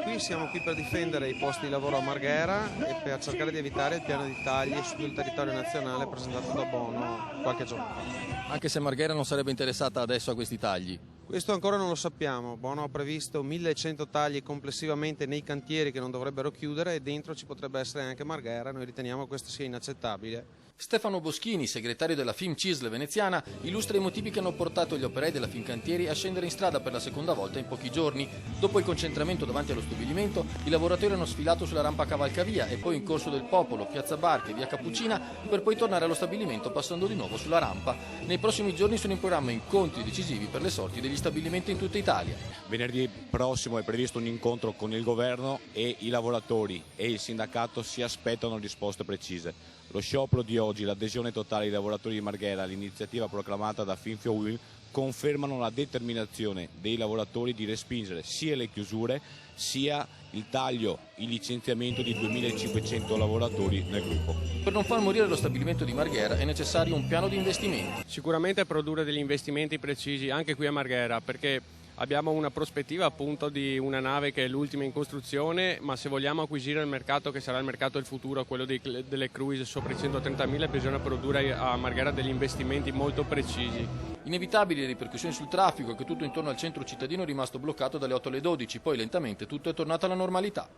Qui siamo qui per difendere i posti di lavoro a Marghera e per cercare di evitare il piano di tagli su tutto il territorio nazionale presentato da Bono qualche giorno fa. Anche se Marghera non sarebbe interessata adesso a questi tagli. Questo ancora non lo sappiamo. Bono ha previsto 1100 tagli complessivamente nei cantieri che non dovrebbero chiudere e dentro ci potrebbe essere anche Marghera. Noi riteniamo che questo sia inaccettabile. Stefano Boschini, segretario della Filmcisl veneziana, illustra i motivi che hanno portato gli operai della Fincantieri a scendere in strada per la seconda volta in pochi giorni. Dopo il concentramento davanti allo stabilimento, i lavoratori hanno sfilato sulla rampa Cavalcavia e poi in Corso del Popolo, Piazza Barche e Via Cappuccina per poi tornare allo stabilimento passando di nuovo sulla rampa. Nei prossimi giorni sono in programma incontri decisivi per le sorti degli stabilimenti in tutta Italia. Venerdì prossimo è previsto un incontro con il governo e i lavoratori e il sindacato si aspettano risposte precise. Lo sciopero di oggi, l'adesione totale dei lavoratori di Marghera all'iniziativa proclamata da Finfio-UIL confermano la determinazione dei lavoratori di respingere sia le chiusure sia il taglio, il licenziamento di 2500 lavoratori nel gruppo. Per non far morire lo stabilimento di Marghera è necessario un piano di investimenti. Sicuramente produrre degli investimenti precisi anche qui a Marghera, perché abbiamo una prospettiva appunto di una nave che è l'ultima in costruzione, ma se vogliamo acquisire il mercato che sarà il mercato del futuro, quello delle cruise sopra i 130.000, bisogna produrre a Marghera degli investimenti molto precisi. Inevitabili le ripercussioni sul traffico, che tutto intorno al centro cittadino è rimasto bloccato dalle 8 alle 12, poi lentamente tutto è tornato alla normalità.